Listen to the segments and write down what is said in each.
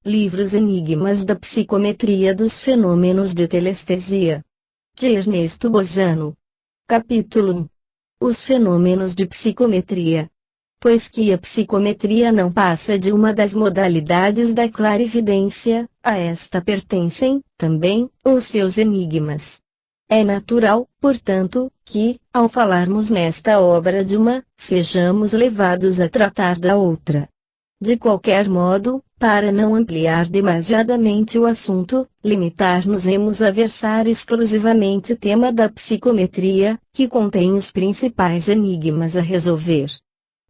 Livros Enigmas da Psicometria dos Fenômenos de Telestesia, de Ernesto Bozano. Capítulo 1. Os fenômenos de psicometria. Pois que a psicometria não passa de uma das modalidades da clarividência, a esta pertencem, também, os seus enigmas. É natural, portanto, que, ao falarmos nesta obra de uma, sejamos levados a tratar da outra. De qualquer modo, para não ampliar demasiadamente o assunto, limitar-nos-emos a versar exclusivamente o tema da psicometria, que contém os principais enigmas a resolver.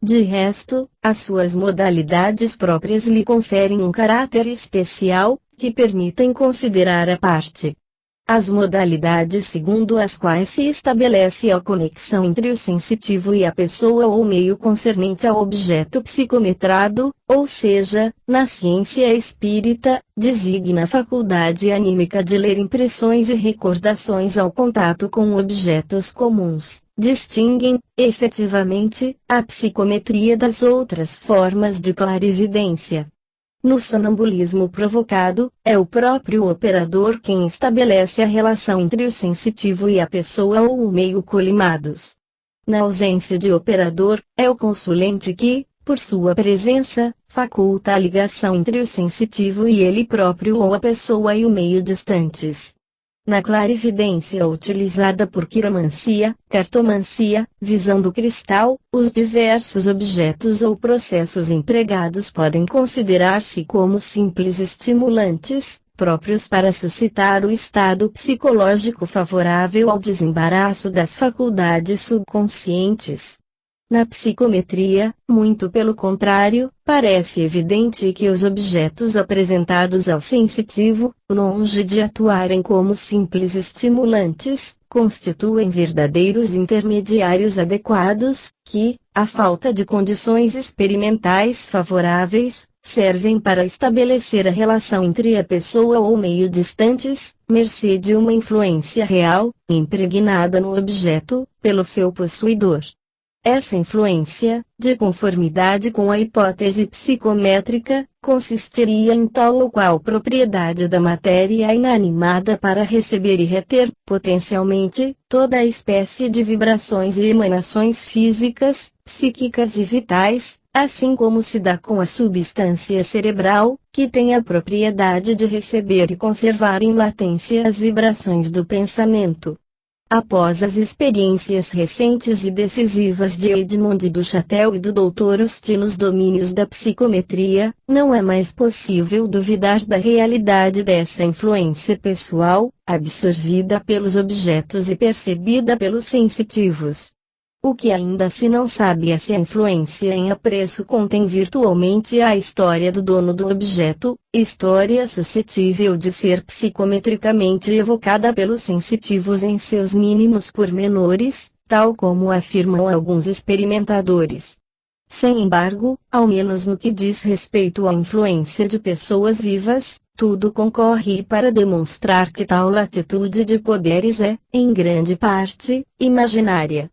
De resto, as suas modalidades próprias lhe conferem um caráter especial, que permitem considerar à parte as modalidades segundo as quais se estabelece a conexão entre o sensitivo e a pessoa ou meio concernente ao objeto psicometrado, ou seja, na ciência espírita, designa a faculdade anímica de ler impressões e recordações ao contato com objetos comuns. Distinguem, efetivamente, a psicometria das outras formas de clarividência. No sonambulismo provocado, é o próprio operador quem estabelece a relação entre o sensitivo e a pessoa ou o meio colimados. Na ausência de operador, é o consulente que, por sua presença, faculta a ligação entre o sensitivo e ele próprio ou a pessoa e o meio distantes. Na clarividência utilizada por quiromancia, cartomancia, visão do cristal, os diversos objetos ou processos empregados podem considerar-se como simples estimulantes, próprios para suscitar o estado psicológico favorável ao desembaraço das faculdades subconscientes. Na psicometria, muito pelo contrário, parece evidente que os objetos apresentados ao sensitivo, longe de atuarem como simples estimulantes, constituem verdadeiros intermediários adequados, que, à falta de condições experimentais favoráveis, servem para estabelecer a relação entre a pessoa ou meio distantes, mercê de uma influência real, impregnada no objeto, pelo seu possuidor. Essa influência, de conformidade com a hipótese psicométrica, consistiria em tal ou qual propriedade da matéria inanimada para receber e reter, potencialmente, toda a espécie de vibrações e emanações físicas, psíquicas e vitais, assim como se dá com a substância cerebral, que tem a propriedade de receber e conservar em latência as vibrações do pensamento. Após as experiências recentes e decisivas de Edmond Duchatel e do Dr. Osti nos domínios da psicometria, não é mais possível duvidar da realidade dessa influência pessoal, absorvida pelos objetos e percebida pelos sensitivos. O que ainda se não sabe é se a influência em apreço contém virtualmente a história do dono do objeto, história suscetível de ser psicometricamente evocada pelos sensitivos em seus mínimos pormenores, tal como afirmam alguns experimentadores. Sem embargo, ao menos no que diz respeito à influência de pessoas vivas, tudo concorre para demonstrar que tal latitude de poderes é, em grande parte, imaginária.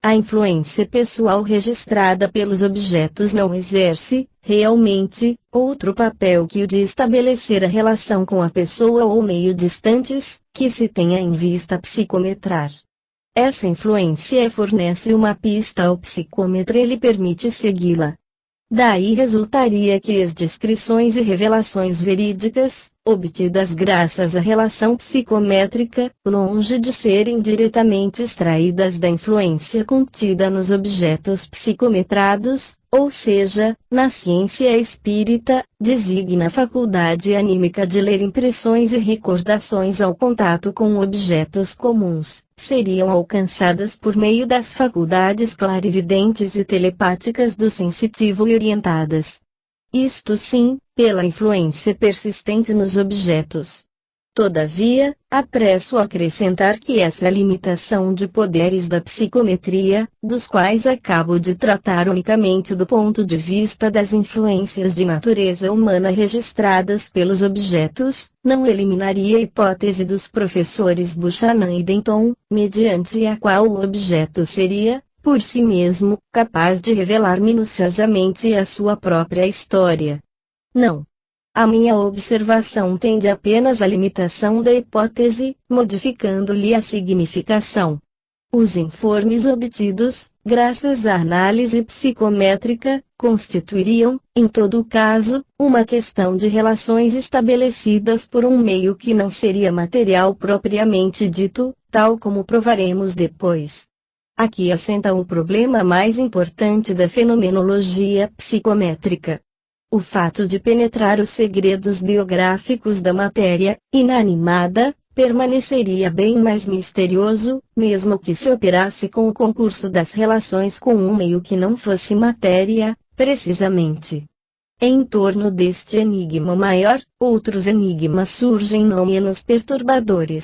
A influência pessoal registrada pelos objetos não exerce, realmente, outro papel que o de estabelecer a relação com a pessoa ou meio distantes, que se tenha em vista psicometrar. Essa influência fornece uma pista ao psicômetra e lhe permite segui-la. Daí resultaria que as descrições e revelações verídicas, obtidas graças à relação psicométrica, longe de serem diretamente extraídas da influência contida nos objetos psicometrados, ou seja, na ciência espírita, designa a faculdade anímica de ler impressões e recordações ao contato com objetos comuns, seriam alcançadas por meio das faculdades clarividentes e telepáticas do sensitivo e orientadas. Isto sim, pela influência persistente nos objetos. Todavia, apresso a acrescentar que essa limitação de poderes da psicometria, dos quais acabo de tratar unicamente do ponto de vista das influências de natureza humana registradas pelos objetos, não eliminaria a hipótese dos professores Buchanan e Denton, mediante a qual o objeto seria, por si mesmo, capaz de revelar minuciosamente a sua própria história. Não. A minha observação tende apenas à limitação da hipótese, modificando-lhe a significação. Os informes obtidos, graças à análise psicométrica, constituiriam, em todo caso, uma questão de relações estabelecidas por um meio que não seria material propriamente dito, tal como provaremos depois. Aqui assenta o problema mais importante da fenomenologia psicométrica. O fato de penetrar os segredos biográficos da matéria inanimada permaneceria bem mais misterioso, mesmo que se operasse com o concurso das relações com um meio que não fosse matéria, precisamente. Em torno deste enigma maior, outros enigmas surgem não menos perturbadores.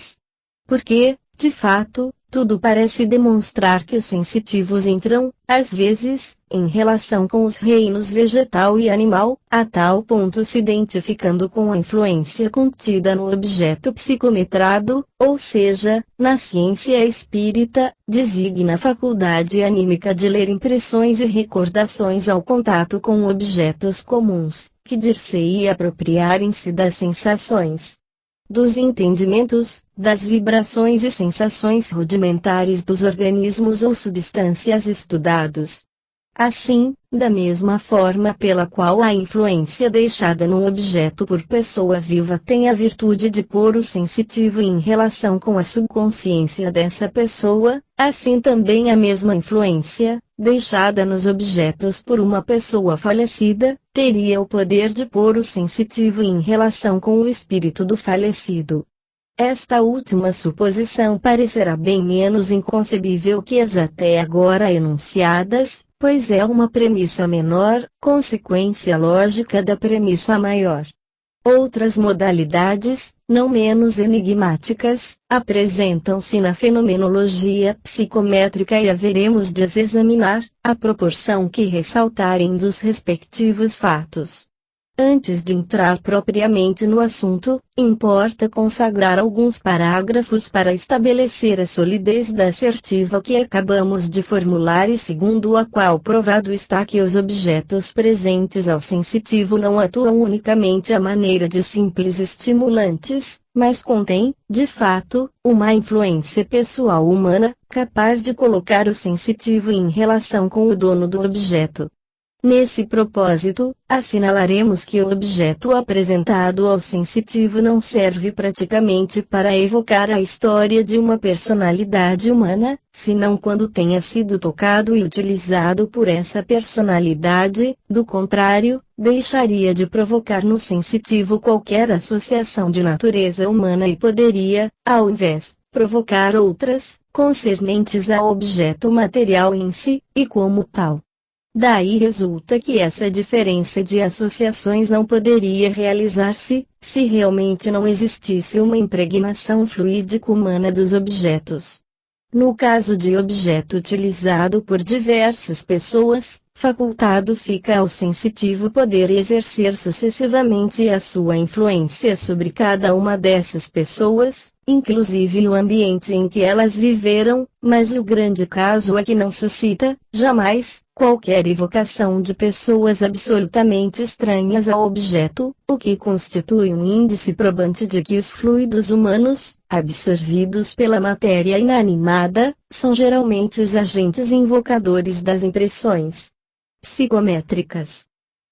Porque, de fato, tudo parece demonstrar que os sensitivos entram, às vezes, em relação com os reinos vegetal e animal, a tal ponto se identificando com a influência contida no objeto psicometrado, ou seja, na ciência espírita, designa a faculdade anímica de ler impressões e recordações ao contato com objetos comuns, que dir-se-ia apropriarem-se das sensações, dos entendimentos, das vibrações e sensações rudimentares dos organismos ou substâncias estudados. Assim, da mesma forma pela qual a influência deixada num objeto por pessoa viva tem a virtude de pôr o sensitivo em relação com a subconsciência dessa pessoa, assim também a mesma influência, deixada nos objetos por uma pessoa falecida, teria o poder de pôr o sensitivo em relação com o espírito do falecido. Esta última suposição parecerá bem menos inconcebível que as até agora enunciadas, pois é uma premissa menor, consequência lógica da premissa maior. Outras modalidades, não menos enigmáticas, apresentam-se na fenomenologia psicométrica e haveremos de as examinar, à proporção que ressaltarem dos respectivos fatos. Antes de entrar propriamente no assunto, importa consagrar alguns parágrafos para estabelecer a solidez da assertiva que acabamos de formular e segundo a qual provado está que os objetos presentes ao sensitivo não atuam unicamente à maneira de simples estimulantes, mas contêm, de fato, uma influência pessoal humana, capaz de colocar o sensitivo em relação com o dono do objeto. Nesse propósito, assinalaremos que o objeto apresentado ao sensitivo não serve praticamente para evocar a história de uma personalidade humana, senão quando tenha sido tocado e utilizado por essa personalidade, do contrário, deixaria de provocar no sensitivo qualquer associação de natureza humana e poderia, ao invés, provocar outras, concernentes ao objeto material em si, e como tal. Daí resulta que essa diferença de associações não poderia realizar-se, se realmente não existisse uma impregnação fluídica humana dos objetos. No caso de objeto utilizado por diversas pessoas, facultado fica ao sensitivo poder exercer sucessivamente a sua influência sobre cada uma dessas pessoas, inclusive o ambiente em que elas viveram, mas o grande caso é que não suscita, jamais, qualquer evocação de pessoas absolutamente estranhas ao objeto, o que constitui um índice probante de que os fluidos humanos, absorvidos pela matéria inanimada, são geralmente os agentes invocadores das impressões psicométricas.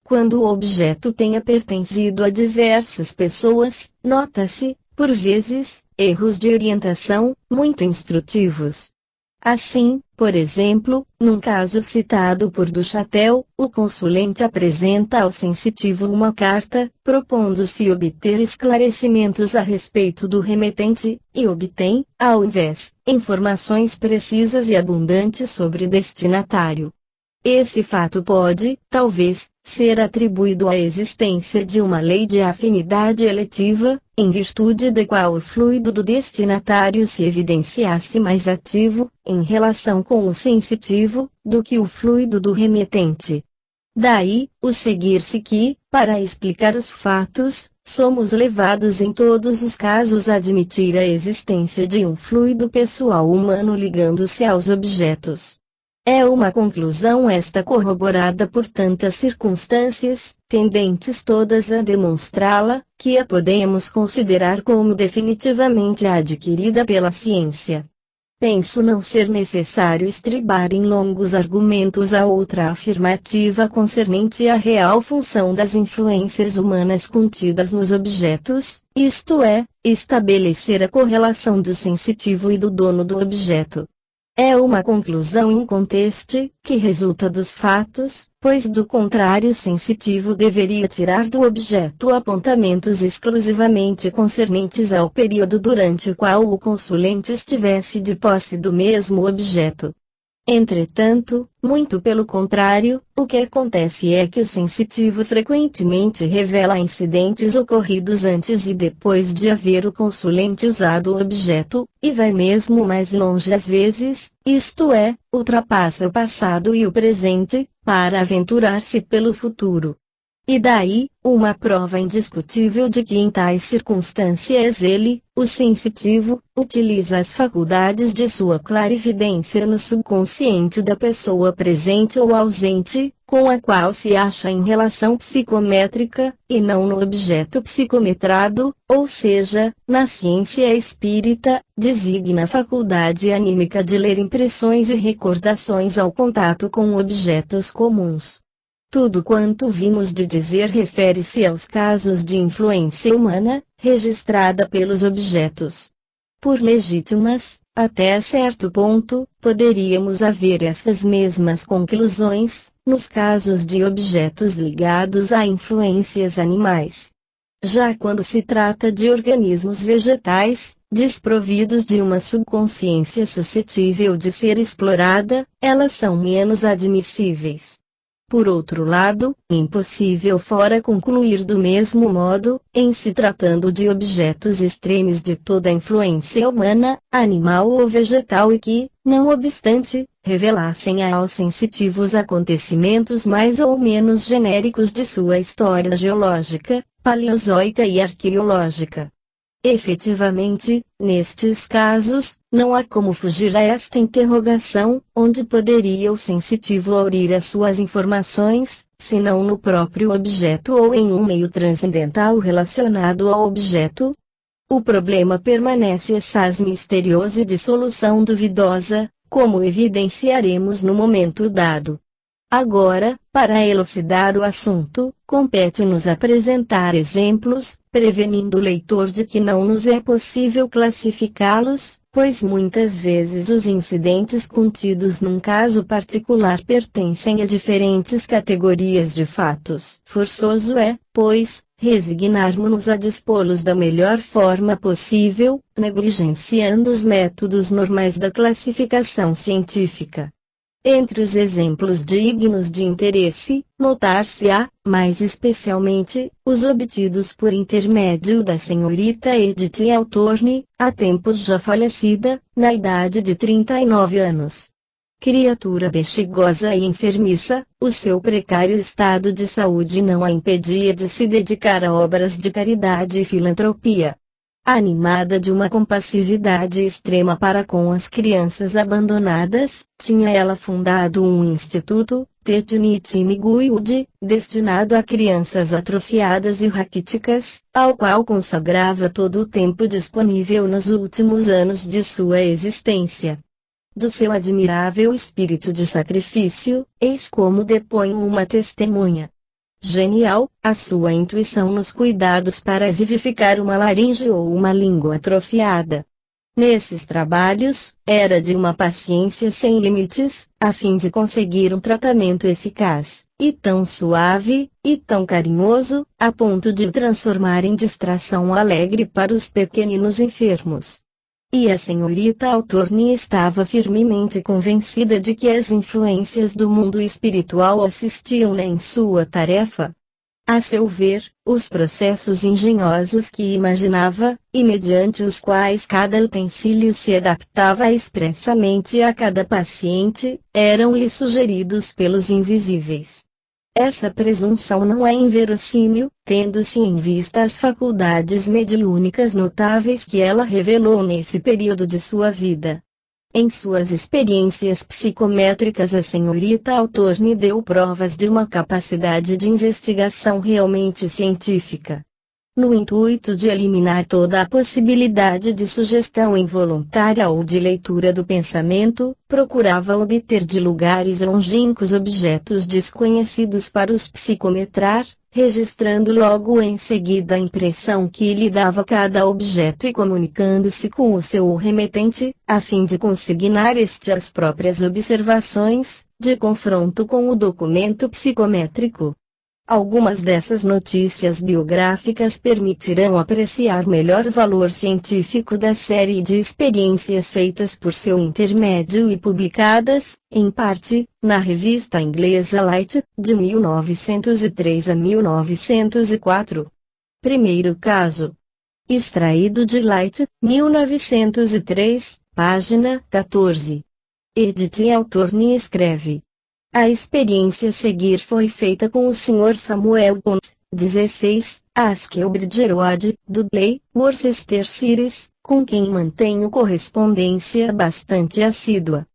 Quando o objeto tenha pertencido a diversas pessoas, nota-se, por vezes, erros de orientação, muito instrutivos. Assim, por exemplo, num caso citado por Duchatel, o consulente apresenta ao sensitivo uma carta, propondo-se obter esclarecimentos a respeito do remetente, e obtém, ao invés, informações precisas e abundantes sobre o destinatário. Esse fato pode, talvez, ser atribuído à existência de uma lei de afinidade eletiva, em virtude da qual o fluido do destinatário se evidenciasse mais ativo, em relação com o sensitivo, do que o fluido do remetente. Daí, o seguir-se que, para explicar os fatos, somos levados em todos os casos a admitir a existência de um fluido pessoal humano ligando-se aos objetos. É uma conclusão esta corroborada por tantas circunstâncias, tendentes todas a demonstrá-la, que a podemos considerar como definitivamente adquirida pela ciência. Penso não ser necessário estribar em longos argumentos a outra afirmativa concernente à real função das influências humanas contidas nos objetos, isto é, estabelecer a correlação do sensitivo e do dono do objeto. É uma conclusão inconteste, que resulta dos fatos, pois do contrário o sensitivo deveria tirar do objeto apontamentos exclusivamente concernentes ao período durante o qual o consulente estivesse de posse do mesmo objeto. Entretanto, muito pelo contrário, o que acontece é que o sensitivo frequentemente revela incidentes ocorridos antes e depois de haver o consulente usado o objeto, e vai mesmo mais longe às vezes, isto é, ultrapassa o passado e o presente, para aventurar-se pelo futuro. E daí, uma prova indiscutível de que em tais circunstâncias ele, o sensitivo, utiliza as faculdades de sua clarividência no subconsciente da pessoa presente ou ausente, com a qual se acha em relação psicométrica, e não no objeto psicometrado, ou seja, na ciência espírita, designa a faculdade anímica de ler impressões e recordações ao contato com objetos comuns. Tudo quanto vimos de dizer refere-se aos casos de influência humana, registrada pelos objetos. Por legítimas, até certo ponto, poderíamos haver essas mesmas conclusões, nos casos de objetos ligados a influências animais. Já quando se trata de organismos vegetais, desprovidos de uma subconsciência suscetível de ser explorada, elas são menos admissíveis. Por outro lado, impossível fora concluir do mesmo modo, em se tratando de objetos extremos de toda a influência humana, animal ou vegetal e que, não obstante, revelassem aos sensitivos acontecimentos mais ou menos genéricos de sua história geológica, paleozoica e arqueológica. Efetivamente, nestes casos, não há como fugir a esta interrogação, onde poderia o sensitivo aurir as suas informações, senão no próprio objeto ou em um meio transcendental relacionado ao objeto? O problema permanece assaz misterioso e de solução duvidosa, como evidenciaremos no momento dado. Agora, para elucidar o assunto, compete-nos apresentar exemplos, prevenindo o leitor de que não nos é possível classificá-los, pois muitas vezes os incidentes contidos num caso particular pertencem a diferentes categorias de fatos. Forçoso é, pois, resignarmos-nos a dispô-los da melhor forma possível, negligenciando os métodos normais da classificação científica. Entre os exemplos dignos de interesse, notar-se-á, mais especialmente, os obtidos por intermédio da senhorita Edith Altorne, há tempos já falecida, na idade de 39 anos. Criatura bexigosa e enfermiça, o seu precário estado de saúde não a impedia de se dedicar a obras de caridade e filantropia. Animada de uma compassividade extrema para com as crianças abandonadas, tinha ela fundado um instituto, Tetunitimiguiud, destinado a crianças atrofiadas e raquíticas, ao qual consagrava todo o tempo disponível nos últimos anos de sua existência. Do seu admirável espírito de sacrifício, eis como depõe uma testemunha. Genial, a sua intuição nos cuidados para vivificar uma laringe ou uma língua atrofiada. Nesses trabalhos, era de uma paciência sem limites, a fim de conseguir um tratamento eficaz, e tão suave, e tão carinhoso, a ponto de o transformar em distração alegre para os pequeninos enfermos. E a senhorita Altorne estava firmemente convencida de que as influências do mundo espiritual assistiam-na em sua tarefa. A seu ver, os processos engenhosos que imaginava, e mediante os quais cada utensílio se adaptava expressamente a cada paciente, eram-lhe sugeridos pelos invisíveis. Essa presunção não é inverossímil, tendo-se em vista as faculdades mediúnicas notáveis que ela revelou nesse período de sua vida. Em suas experiências psicométricas, a senhorita Altorne deu provas de uma capacidade de investigação realmente científica. No intuito de eliminar toda a possibilidade de sugestão involuntária ou de leitura do pensamento, procurava obter de lugares longínquos objetos desconhecidos para os psicometrar, registrando logo em seguida a impressão que lhe dava cada objeto e comunicando-se com o seu remetente, a fim de consignar este as próprias observações, de confronto com o documento psicométrico. Algumas dessas notícias biográficas permitirão apreciar melhor o valor científico da série de experiências feitas por seu intermédio e publicadas, em parte, na revista inglesa Light, de 1903 a 1904. Primeiro caso. Extraído de Light, 1903, página 14. Edith Altorne escreve. A experiência a seguir foi feita com o Sr. Samuel Bones, 16, Askelbridge Road, Dudley, Worcestershire, com quem mantenho correspondência bastante assídua.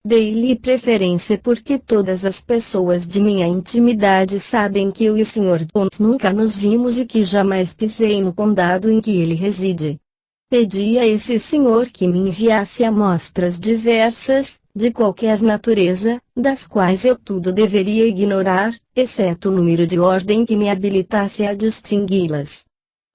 Dei-lhe preferência porque todas as pessoas de minha intimidade sabem que eu e o Sr. Bones nunca nos vimos e que jamais pisei no condado em que ele reside. Pedi a esse senhor que me enviasse amostras diversas, de qualquer natureza, das quais eu tudo deveria ignorar, exceto o número de ordem que me habilitasse a distingui-las.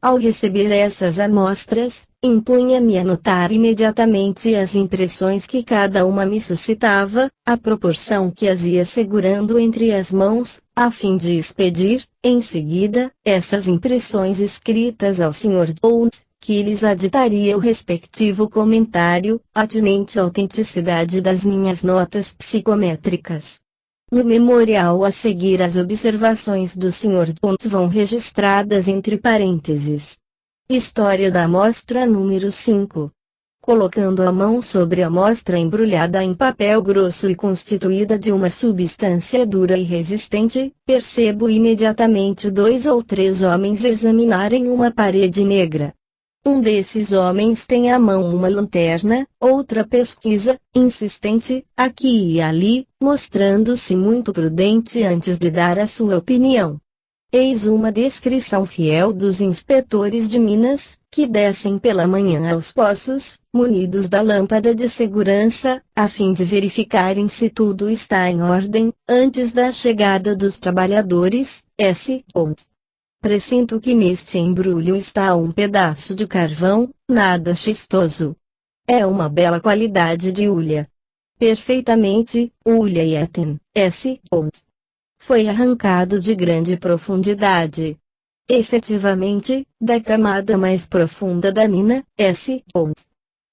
Ao receber essas amostras, impunha-me a notar imediatamente as impressões que cada uma me suscitava, à proporção que as ia segurando entre as mãos, a fim de expedir, em seguida, essas impressões escritas ao Sr. Bones, que lhes aditaria o respectivo comentário, atinente à autenticidade das minhas notas psicométricas. No memorial a seguir, as observações do Sr. Bones vão registradas entre parênteses. História da amostra número 5. Colocando a mão sobre a amostra embrulhada em papel grosso e constituída de uma substância dura e resistente, percebo imediatamente 2 ou 3 homens examinarem uma parede negra. Um desses homens tem à mão uma lanterna, outra pesquisa, insistente, aqui e ali, mostrando-se muito prudente antes de dar a sua opinião. Eis uma descrição fiel dos inspetores de Minas, que descem pela manhã aos poços, munidos da lâmpada de segurança, a fim de verificarem se tudo está em ordem, antes da chegada dos trabalhadores. S. Presinto que neste embrulho está um pedaço de carvão, nada xistoso. É uma bela qualidade de hulha. Perfeitamente, hulha e éten, S. Foi arrancado de grande profundidade. Efetivamente, da camada mais profunda da mina, S.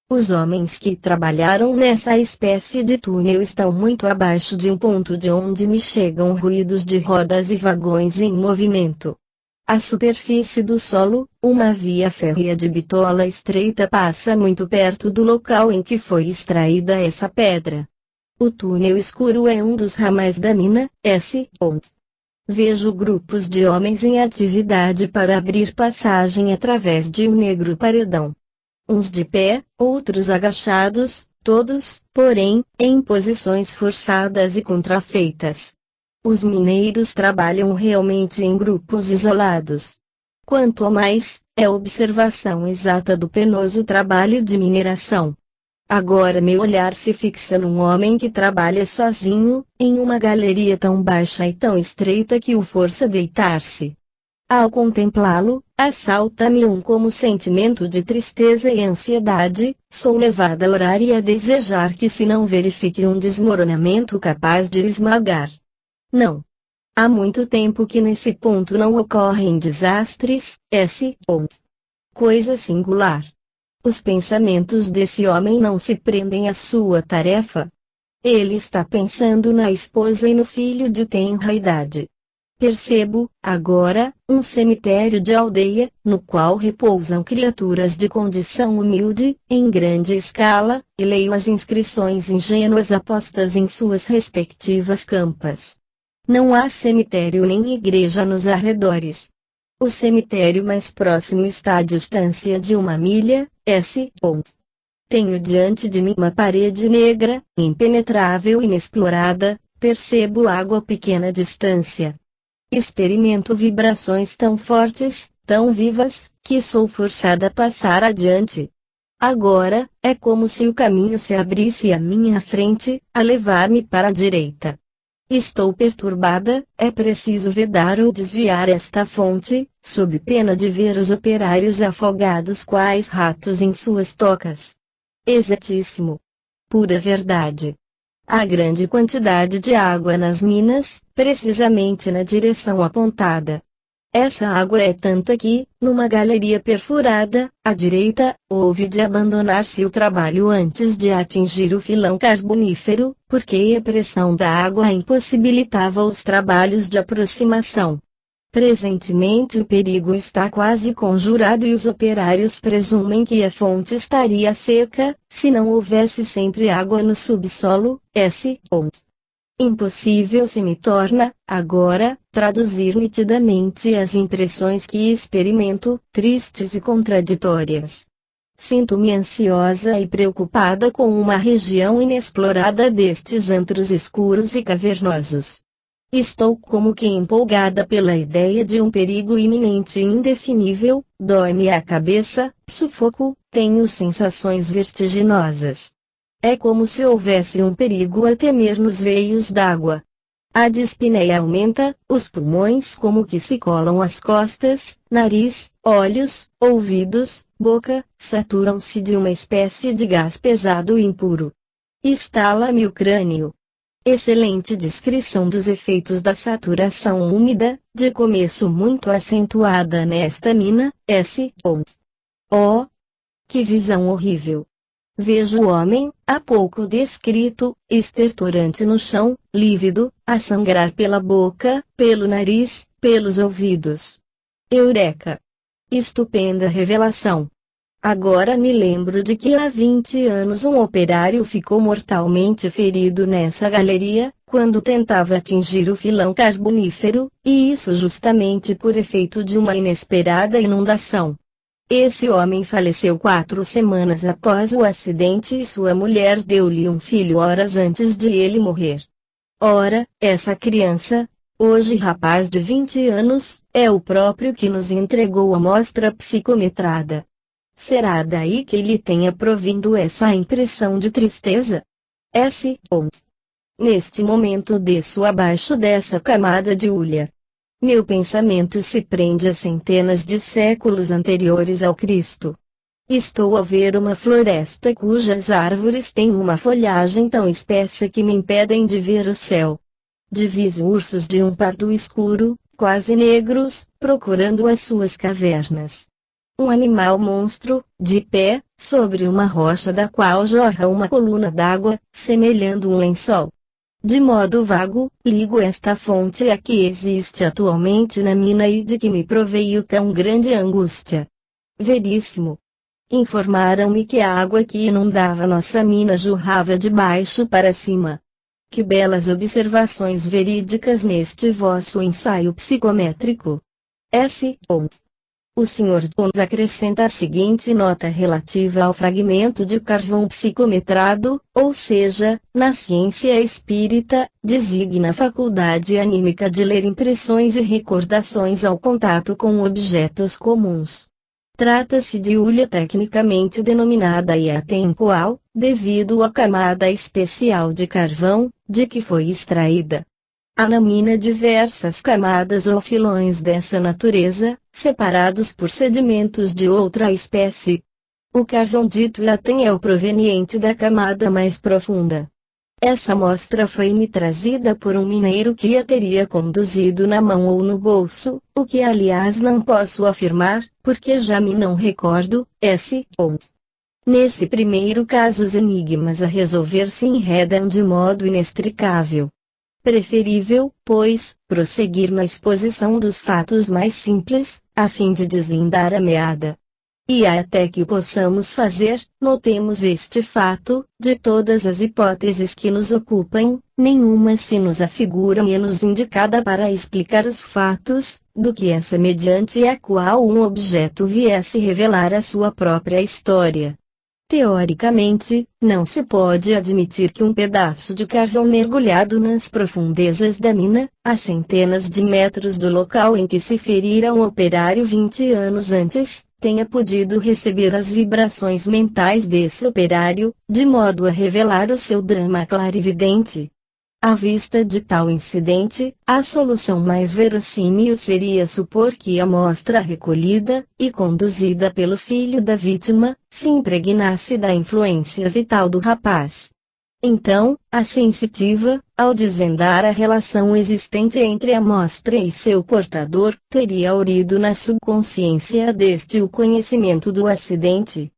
Os homens que trabalharam nessa espécie de túnel estão muito abaixo de um ponto de onde me chegam ruídos de rodas e vagões em movimento. A superfície do solo, uma via férrea de bitola estreita passa muito perto do local em que foi extraída essa pedra. O túnel escuro é um dos ramais da mina, S. Vejo grupos de homens em atividade para abrir passagem através de um negro paredão. Uns de pé, outros agachados, todos, porém, em posições forçadas e contrafeitas. Os mineiros trabalham realmente em grupos isolados. Quanto ao mais, é observação exata do penoso trabalho de mineração. Agora meu olhar se fixa num homem que trabalha sozinho, em uma galeria tão baixa e tão estreita que o força deitar-se. Ao contemplá-lo, assalta-me um como sentimento de tristeza e ansiedade, sou levada a orar e a desejar que se não verifique um desmoronamento capaz de esmagar. Não. Há muito tempo que nesse ponto não ocorrem desastres, S. Coisa singular. Os pensamentos desse homem não se prendem à sua tarefa. Ele está pensando na esposa e no filho de tenra idade. Percebo, agora, um cemitério de aldeia, no qual repousam criaturas de condição humilde, em grande escala, e leio as inscrições ingênuas apostas em suas respectivas campas. Não há cemitério nem igreja nos arredores. O cemitério mais próximo está à distância de 1 milha, S. Tenho diante de mim uma parede negra, impenetrável e inexplorada, percebo água a pequena distância. Experimento vibrações tão fortes, tão vivas, que sou forçada a passar adiante. Agora, é como se o caminho se abrisse à minha frente, a levar-me para a direita. Estou perturbada, é preciso vedar ou desviar esta fonte, sob pena de ver os operários afogados quais ratos em suas tocas. Exatíssimo. Pura verdade. Há grande quantidade de água nas minas, precisamente na direção apontada. Essa água é tanta que, numa galeria perfurada, à direita, houve de abandonar-se o trabalho antes de atingir o filão carbonífero, porque a pressão da água impossibilitava os trabalhos de aproximação. Presentemente o perigo está quase conjurado e os operários presumem que a fonte estaria seca, se não houvesse sempre água no subsolo. Impossível se me torna, agora, traduzir nitidamente as impressões que experimento, tristes e contraditórias. Sinto-me ansiosa e preocupada com uma região inexplorada destes antros escuros e cavernosos. Estou como que empolgada pela ideia de um perigo iminente e indefinível, dói-me a cabeça, sufoco, tenho sensações vertiginosas. É como se houvesse um perigo a temer nos veios d'água. A dispneia aumenta, os pulmões como que se colam às costas, nariz, olhos, ouvidos, boca, saturam-se de uma espécie de gás pesado e impuro. Estala-me o crânio. Excelente descrição dos efeitos da saturação úmida, de começo muito acentuada nesta mina, Oh! Que visão horrível! Vejo o homem, há pouco descrito, estertorante no chão, lívido, a sangrar pela boca, pelo nariz, pelos ouvidos. Eureka! Estupenda revelação! Agora me lembro de que há 20 anos um operário ficou mortalmente ferido nessa galeria, quando tentava atingir o filão carbonífero, e isso justamente por efeito de uma inesperada inundação. Esse homem faleceu 4 semanas após o acidente e sua mulher deu-lhe um filho horas antes de ele morrer. Ora, essa criança, hoje rapaz de 20 anos, é o próprio que nos entregou a amostra psicometrada. Será daí que lhe tenha provindo essa impressão de tristeza? Neste momento desço abaixo dessa camada de hulha. Meu pensamento se prende a centenas de séculos anteriores ao Cristo. Estou a ver uma floresta cujas árvores têm uma folhagem tão espessa que me impedem de ver o céu. Diviso ursos de um pardo escuro, quase negros, procurando as suas cavernas. Um animal monstro, de pé, sobre uma rocha da qual jorra uma coluna d'água, semelhando um lençol. De modo vago, ligo esta fonte a que existe atualmente na mina e de que me proveio tão grande angústia. Veríssimo. Informaram-me que a água que inundava nossa mina jorrava de baixo para cima. Que belas observações verídicas neste vosso ensaio psicométrico. O Sr. Jones acrescenta a seguinte nota relativa ao fragmento de carvão psicometrado, ou seja, na ciência espírita, designa a faculdade anímica de ler impressões e recordações ao contato com objetos comuns. Trata-se de hulha tecnicamente denominada atemporal, devido à camada especial de carvão, de que foi extraída. Há na mina diversas camadas ou filões dessa natureza, separados por sedimentos de outra espécie. O carvão dito latem é o proveniente da camada mais profunda. Essa amostra foi-me trazida por um mineiro que a teria conduzido na mão ou no bolso, o que aliás não posso afirmar, porque já me não recordo. Nesse primeiro caso os enigmas a resolver se enredam de modo inextricável. Preferível, pois, prosseguir na exposição dos fatos mais simples, a fim de deslindar a meada. E até que o possamos fazer, notemos este fato: de todas as hipóteses que nos ocupam, nenhuma se nos afigura menos indicada para explicar os fatos, do que essa mediante a qual um objeto viesse revelar a sua própria história. Teoricamente, não se pode admitir que um pedaço de carvão mergulhado nas profundezas da mina, a centenas de metros do local em que se ferira um operário 20 anos antes, tenha podido receber as vibrações mentais desse operário, de modo a revelar o seu drama clarividente. À vista de tal incidente, a solução mais verossímil seria supor que a amostra recolhida e conduzida pelo filho da vítima se impregnasse da influência vital do rapaz. Então, a sensitiva, ao desvendar a relação existente entre a amostra e seu portador, teria urido na subconsciência deste o conhecimento do acidente.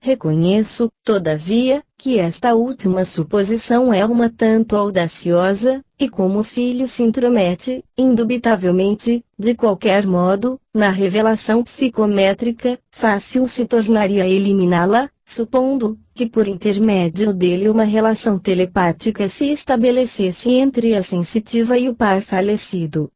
Reconheço, todavia, que esta última suposição é uma tanto audaciosa, e como o filho se intromete, indubitavelmente, de qualquer modo, na revelação psicométrica, fácil se tornaria eliminá-la, supondo que por intermédio dele uma relação telepática se estabelecesse entre a sensitiva e o pai falecido.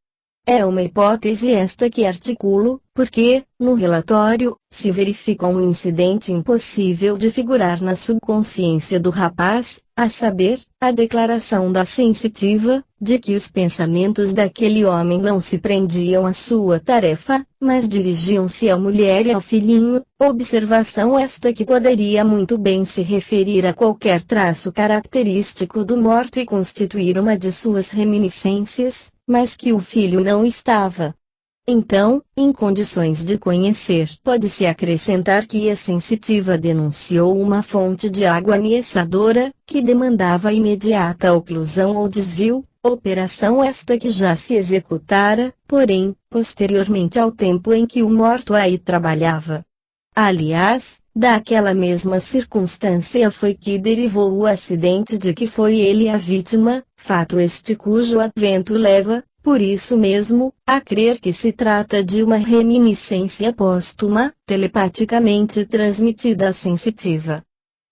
É uma hipótese esta que articulo, porque, no relatório, se verifica um incidente impossível de figurar na subconsciência do rapaz, a saber, a declaração da sensitiva, de que os pensamentos daquele homem não se prendiam à sua tarefa, mas dirigiam-se à mulher e ao filhinho, observação esta que poderia muito bem se referir a qualquer traço característico do morto e constituir uma de suas reminiscências, mas que o filho não estava. Então, em condições de conhecer, pode-se acrescentar que a sensitiva denunciou uma fonte de água ameaçadora, que demandava imediata oclusão ou desvio, operação esta que já se executara, porém, posteriormente ao tempo em que o morto aí trabalhava. Aliás, daquela mesma circunstância foi que derivou o acidente de que foi ele a vítima, fato este cujo advento leva, por isso mesmo, a crer que se trata de uma reminiscência póstuma, telepaticamente transmitida à sensitiva.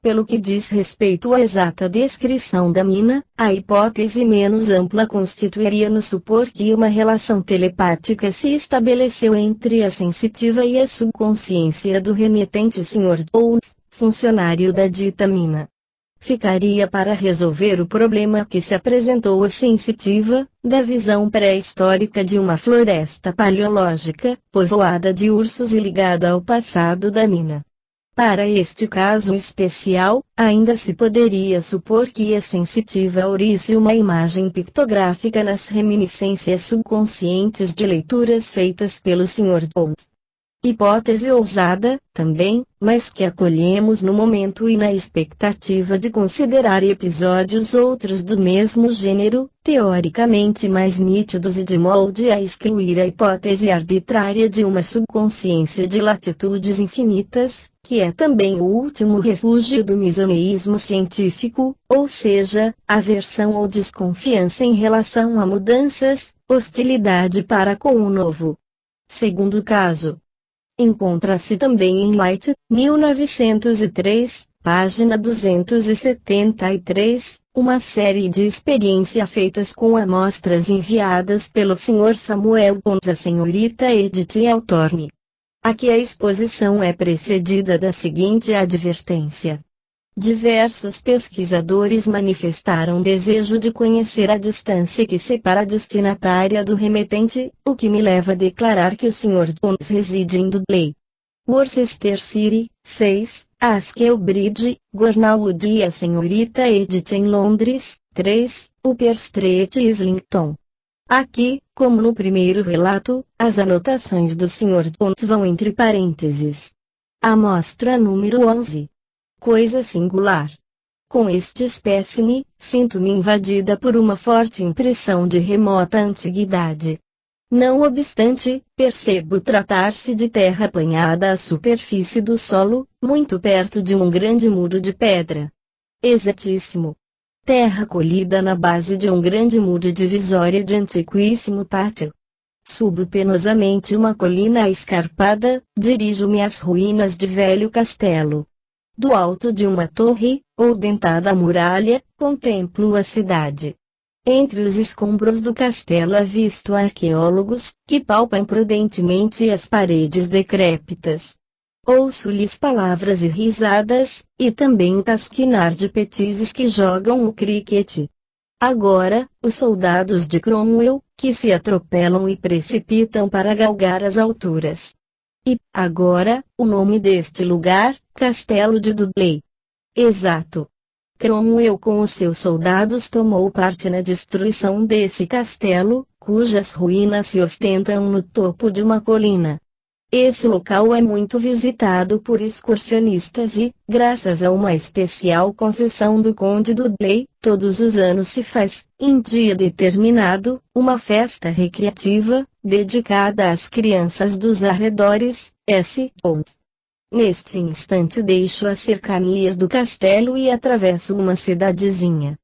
Pelo que diz respeito à exata descrição da mina, a hipótese menos ampla constituiria no supor que uma relação telepática se estabeleceu entre a sensitiva e a subconsciência do remetente Sr. Jones, funcionário da dita mina. Ficaria para resolver o problema que se apresentou à sensitiva, da visão pré-histórica de uma floresta paleológica, povoada de ursos e ligada ao passado da mina. Para este caso especial, ainda se poderia supor que a sensitiva urisse uma imagem pictográfica nas reminiscências subconscientes de leituras feitas pelo Sr. Jones. Hipótese ousada, também, mas que acolhemos no momento e na expectativa de considerar episódios outros do mesmo gênero, teoricamente mais nítidos e de molde a excluir a hipótese arbitrária de uma subconsciência de latitudes infinitas, que é também o último refúgio do misoneísmo científico, ou seja, aversão ou desconfiança em relação a mudanças, hostilidade para com o novo. Segundo caso. Encontra-se também em Light, 1903, página 273, uma série de experiências feitas com amostras enviadas pelo Sr. Samuel Jones à senhorita Edith Althorne. Aqui a exposição é precedida da seguinte advertência. Diversos pesquisadores manifestaram desejo de conhecer a distância que separa a destinatária do remetente, o que me leva a declarar que o Sr. Jones reside em Dudley, Worcester City, 6, Askell Bridge, Gornalwood e a senhorita Edith em Londres, 3, Upper Street, Islington. Aqui, como no primeiro relato, as anotações do Sr. Jones vão entre parênteses. Amostra número 11. Coisa singular. Com este espécime, sinto-me invadida por uma forte impressão de remota antiguidade. Não obstante, percebo tratar-se de terra apanhada à superfície do solo, muito perto de um grande muro de pedra. Exatíssimo. Terra colhida na base de um grande muro divisória de antiquíssimo pátio. Subo penosamente uma colina escarpada, dirijo-me às ruínas de velho castelo. Do alto de uma torre, ou dentada muralha, contemplo a cidade. Entre os escombros do castelo avisto arqueólogos, que palpam prudentemente as paredes decrépitas. Ouço-lhes palavras e risadas, e também o casquinar de petizes que jogam o criquete. Agora, os soldados de Cromwell, que se atropelam e precipitam para galgar as alturas. E, agora, o nome deste lugar, Castelo de Dudley. Exato. Cromwell com os seus soldados tomou parte na destruição desse castelo, cujas ruínas se ostentam no topo de uma colina. Esse local é muito visitado por excursionistas e, graças a uma especial concessão do Conde Dudley, todos os anos se faz, em dia determinado, uma festa recreativa, dedicada às crianças dos arredores, S.O. Neste instante deixo as cercanias do castelo e atravesso uma cidadezinha.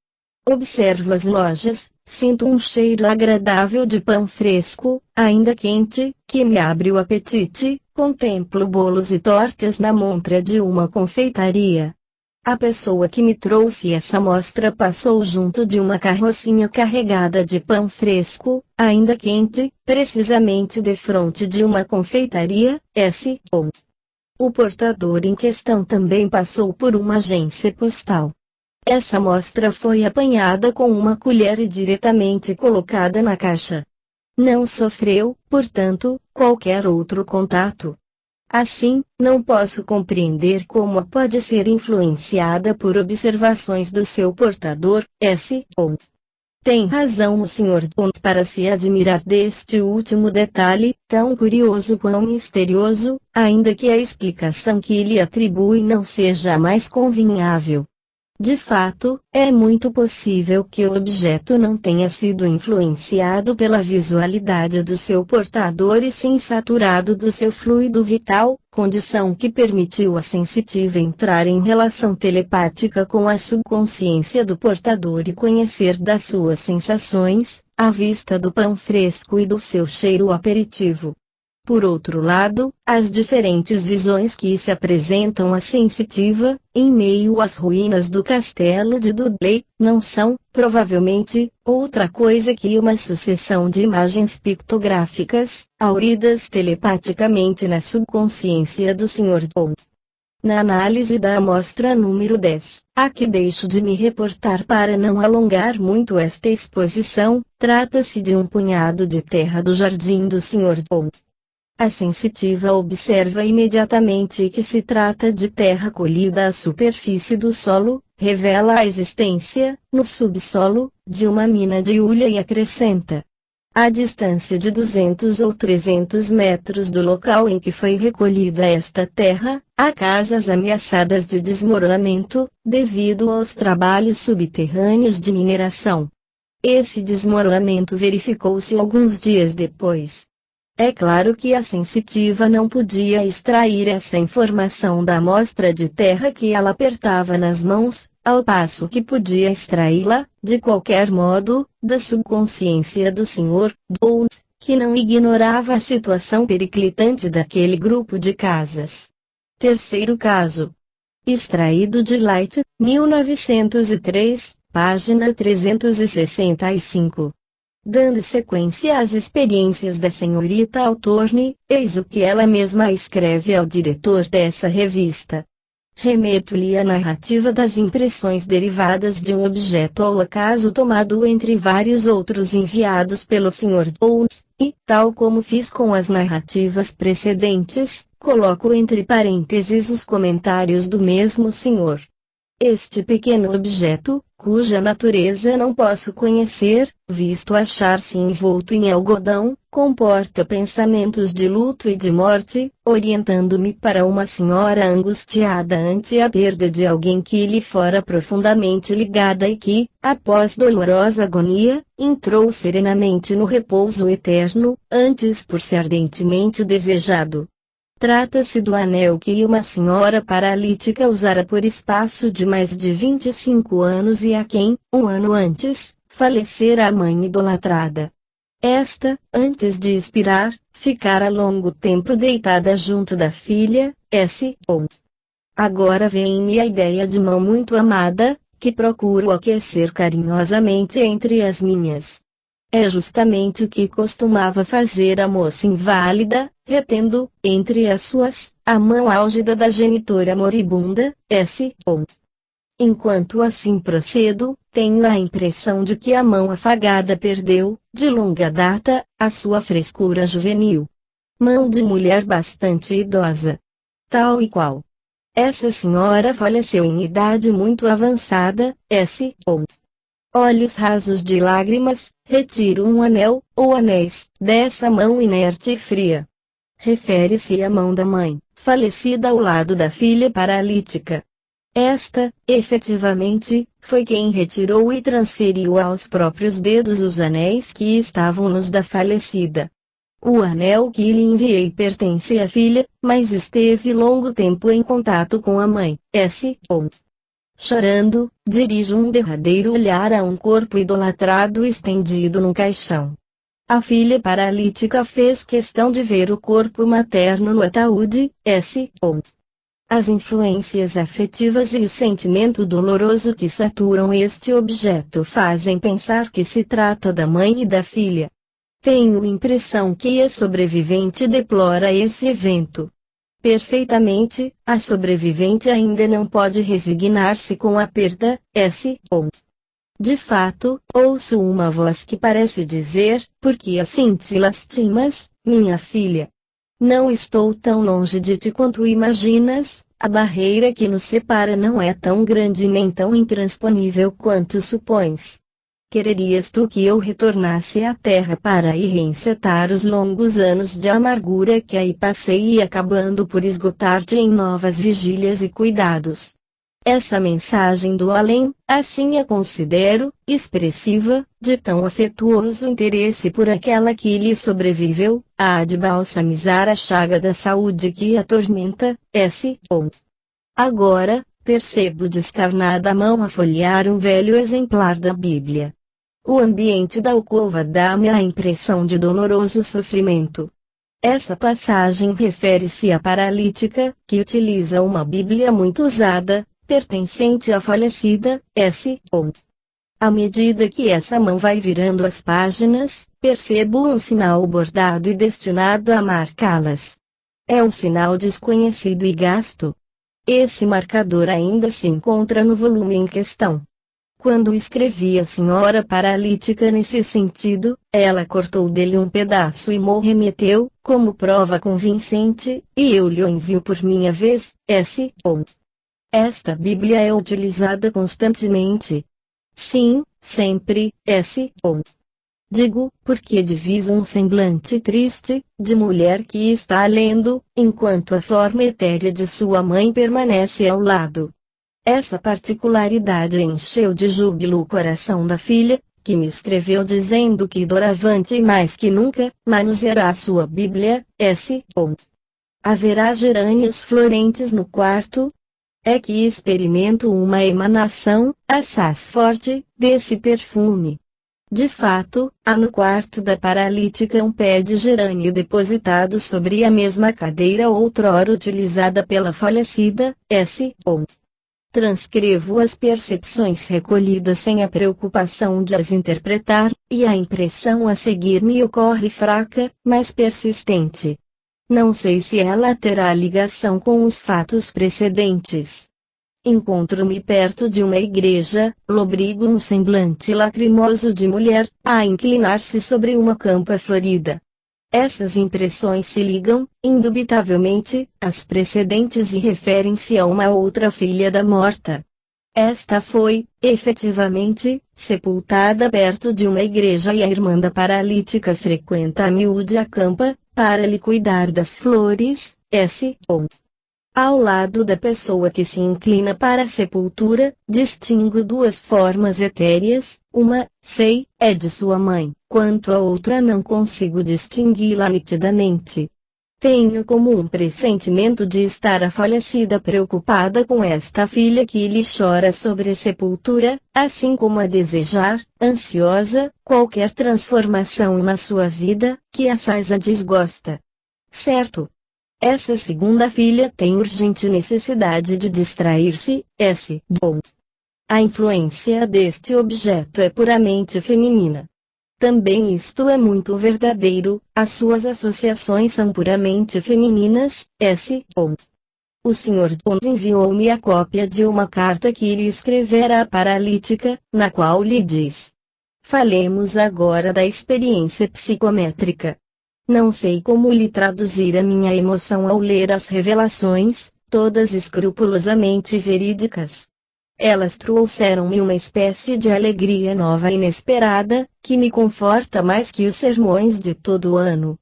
Observo as lojas, sinto um cheiro agradável de pão fresco, ainda quente, que me abre o apetite, contemplo bolos e tortas na montra de uma confeitaria. A pessoa que me trouxe essa mostra passou junto de uma carrocinha carregada de pão fresco, ainda quente, precisamente defronte de uma confeitaria, S.O. O portador em questão também passou por uma agência postal. Essa amostra foi apanhada com uma colher e diretamente colocada na caixa. Não sofreu, portanto, qualquer outro contato. Assim, não posso compreender como pode ser influenciada por observações do seu portador, S.O. Tem razão o Sr. Bond para se admirar deste último detalhe, tão curioso quão misterioso, ainda que a explicação que lhe atribui não seja a mais convinhável. De fato, é muito possível que o objeto não tenha sido influenciado pela visualidade do seu portador e sim saturado do seu fluido vital, condição que permitiu à sensitiva entrar em relação telepática com a subconsciência do portador e conhecer das suas sensações, à vista do pão fresco e do seu cheiro aperitivo. Por outro lado, as diferentes visões que se apresentam à sensitiva, em meio às ruínas do castelo de Dudley, não são, provavelmente, outra coisa que uma sucessão de imagens pictográficas, auridas telepaticamente na subconsciência do Sr. Bond. Na análise da amostra número 10, a que deixo de me reportar para não alongar muito esta exposição, trata-se de um punhado de terra do jardim do Sr. Bond. A sensitiva observa imediatamente que se trata de terra colhida à superfície do solo, revela a existência, no subsolo, de uma mina de hulha e acrescenta. À distância de 200 ou 300 metros do local em que foi recolhida esta terra, há casas ameaçadas de desmoronamento, devido aos trabalhos subterrâneos de mineração. Esse desmoronamento verificou-se alguns dias depois. É claro que a sensitiva não podia extrair essa informação da amostra de terra que ela apertava nas mãos, ao passo que podia extraí-la, de qualquer modo, da subconsciência do Sr. Bond, que não ignorava a situação periclitante daquele grupo de casas. Terceiro caso. Extraído de Light, 1903, página 365. Dando sequência às experiências da senhorita Altorne, eis o que ela mesma escreve ao diretor dessa revista. Remeto-lhe a narrativa das impressões derivadas de um objeto ao acaso tomado entre vários outros enviados pelo Sr. Bond, e, tal como fiz com as narrativas precedentes, coloco entre parênteses os comentários do mesmo senhor. Este pequeno objeto, cuja natureza não posso conhecer, visto achar-se envolto em algodão, comporta pensamentos de luto e de morte, orientando-me para uma senhora angustiada ante a perda de alguém que lhe fora profundamente ligada e que, após dolorosa agonia, entrou serenamente no repouso eterno, antes por ser ardentemente desejado. Trata-se do anel que uma senhora paralítica usara por espaço de mais de 25 anos e a quem, um ano antes, falecera a mãe idolatrada. Esta, antes de expirar, ficara longo tempo deitada junto da filha, S.O. Agora vem-me a ideia de mão muito amada, que procuro aquecer carinhosamente entre as minhas. É justamente o que costumava fazer a moça inválida, retendo, entre as suas a mão álgida da genitora moribunda, S. Enquanto assim procedo, tenho a impressão de que a mão afagada perdeu, de longa data, a sua frescura juvenil. Mão de mulher bastante idosa. Tal e qual. Essa senhora faleceu em idade muito avançada, S. Olhos rasos de lágrimas, retiro um anel, ou anéis, dessa mão inerte e fria. Refere-se à mão da mãe, falecida ao lado da filha paralítica. Esta, efetivamente, foi quem retirou e transferiu aos próprios dedos os anéis que estavam nos da falecida. O anel que lhe enviei pertence à filha, mas esteve longo tempo em contato com a mãe, S. Chorando, dirijo um derradeiro olhar a um corpo idolatrado estendido num caixão. A filha paralítica fez questão de ver o corpo materno no ataúde, S. As influências afetivas e o sentimento doloroso que saturam este objeto fazem pensar que se trata da mãe e da filha. Tenho impressão que a sobrevivente deplora esse evento. Perfeitamente, a sobrevivente ainda não pode resignar-se com a perda, S. De fato, ouço uma voz que parece dizer, por que assim te lastimas, minha filha? Não estou tão longe de ti quanto imaginas, a barreira que nos separa não é tão grande nem tão intransponível quanto supões. Quererias tu que eu retornasse à terra para ir reencetar os longos anos de amargura que aí passei e acabando por esgotar-te em novas vigílias e cuidados? Essa mensagem do além, assim a considero, expressiva, de tão afetuoso interesse por aquela que lhe sobreviveu, há de balsamizar a chaga da saúde que a atormenta, S. Agora, percebo descarnada a mão a folhear um velho exemplar da Bíblia. O ambiente da alcova dá-me a impressão de doloroso sofrimento. Essa passagem refere-se à paralítica, que utiliza uma Bíblia muito usada, pertencente à falecida, S. À medida que essa mão vai virando as páginas, percebo um sinal bordado e destinado a marcá-las. É um sinal desconhecido e gasto. Esse marcador ainda se encontra no volume em questão. Quando escrevi a senhora paralítica nesse sentido, ela cortou dele um pedaço e me remeteu, como prova convincente, e eu lhe envio por minha vez, S. Esta Bíblia é utilizada constantemente. Sim, sempre, S. Digo, porque diviso um semblante triste, de mulher que está lendo, enquanto a forma etérea de sua mãe permanece ao lado. Essa particularidade encheu de júbilo o coração da filha, que me escreveu dizendo que doravante mais que nunca, manuseará sua Bíblia, S. Haverá gerânios florentes no quarto? É que experimento uma emanação, assaz forte, desse perfume. De fato, há no quarto da paralítica um pé de gerânio depositado sobre a mesma cadeira outrora utilizada pela falecida, S. Transcrevo as percepções recolhidas sem a preocupação de as interpretar, e a impressão a seguir me ocorre fraca, mas persistente. Não sei se ela terá ligação com os fatos precedentes. Encontro-me perto de uma igreja, lobrigo um semblante lacrimoso de mulher, a inclinar-se sobre uma campa florida. Essas impressões se ligam, indubitavelmente, às precedentes e referem-se a uma outra filha da morta. Esta foi, efetivamente, sepultada perto de uma igreja e a irmã da paralítica frequenta a miúde a campa, para lhe cuidar das flores, S. Ao lado da pessoa que se inclina para a sepultura, distingo duas formas etéreas, uma, sei, é de sua mãe, quanto a outra não consigo distingui-la nitidamente. Tenho como um pressentimento de estar a falecida preocupada com esta filha que lhe chora sobre a sepultura, assim como a desejar, ansiosa, qualquer transformação na sua vida, que assaz a desgosta. Certo. Essa segunda filha tem urgente necessidade de distrair-se, S. A influência deste objeto é puramente feminina. Também isto é muito verdadeiro, as suas associações são puramente femininas. O Sr. John enviou-me a cópia de uma carta que lhe escrevera à paralítica, na qual lhe diz: falemos agora da experiência psicométrica. Não sei como lhe traduzir a minha emoção ao ler as revelações, todas escrupulosamente verídicas. Elas trouxeram-me uma espécie de alegria nova e inesperada, que me conforta mais que os sermões de todo o ano.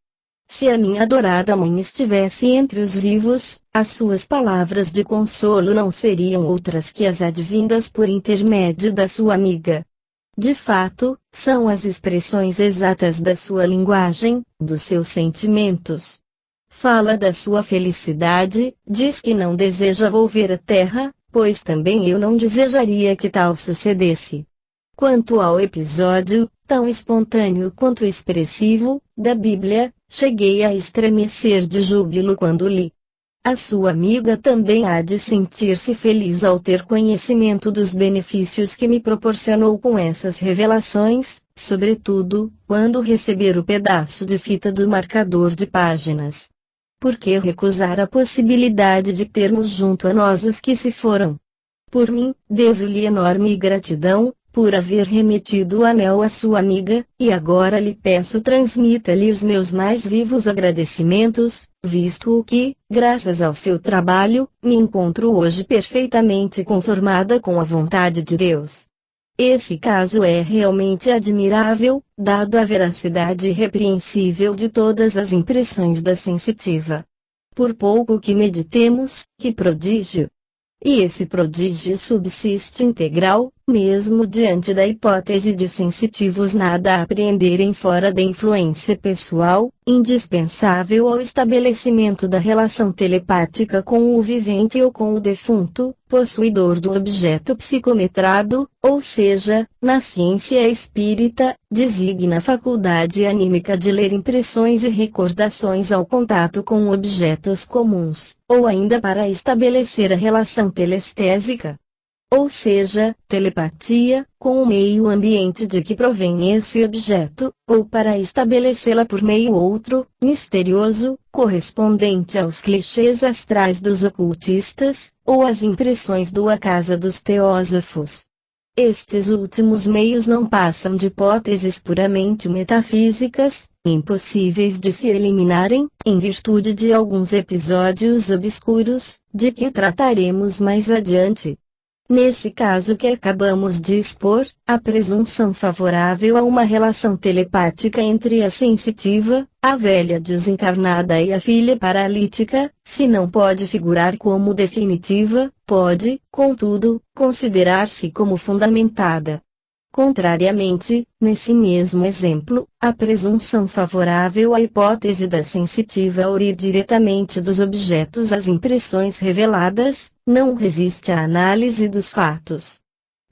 Se a minha adorada mãe estivesse entre os vivos, as suas palavras de consolo não seriam outras que as advindas por intermédio da sua amiga. De fato, são as expressões exatas da sua linguagem, dos seus sentimentos. Fala da sua felicidade, diz que não deseja volver à terra, pois também eu não desejaria que tal sucedesse. Quanto ao episódio, tão espontâneo quanto expressivo, da Bíblia, cheguei a estremecer de júbilo quando li. A sua amiga também há de sentir-se feliz ao ter conhecimento dos benefícios que me proporcionou com essas revelações, sobretudo, quando receber o pedaço de fita do marcador de páginas. Por que recusar a possibilidade de termos junto a nós os que se foram? Por mim, devo-lhe enorme gratidão, por haver remetido o anel à sua amiga, e agora lhe peço transmita-lhe os meus mais vivos agradecimentos, visto que, graças ao seu trabalho, me encontro hoje perfeitamente conformada com a vontade de Deus. Esse caso é realmente admirável, dado a veracidade irrepreensível de todas as impressões da sensitiva. Por pouco que meditemos, que prodígio! E esse prodígio subsiste integral, mesmo diante da hipótese de sensitivos nada apreenderem fora da influência pessoal, indispensável ao estabelecimento da relação telepática com o vivente ou com o defunto, possuidor do objeto psicometrado, ou seja, na ciência espírita, designa a faculdade anímica de ler impressões e recordações ao contato com objetos comuns, ou ainda para estabelecer a relação telestésica, ou seja, telepatia, com o meio ambiente de que provém esse objeto, ou para estabelecê-la por meio outro, misterioso, correspondente aos clichês astrais dos ocultistas, ou às impressões do acaso dos teósofos. Estes últimos meios não passam de hipóteses puramente metafísicas, impossíveis de se eliminarem, em virtude de alguns episódios obscuros, de que trataremos mais adiante. Nesse caso que acabamos de expor, a presunção favorável a uma relação telepática entre a sensitiva, a velha desencarnada e a filha paralítica, se não pode figurar como definitiva, pode, contudo, considerar-se como fundamentada. Contrariamente, nesse mesmo exemplo, a presunção favorável à hipótese da sensitiva ouvir diretamente dos objetos as impressões reveladas, não resiste à análise dos fatos.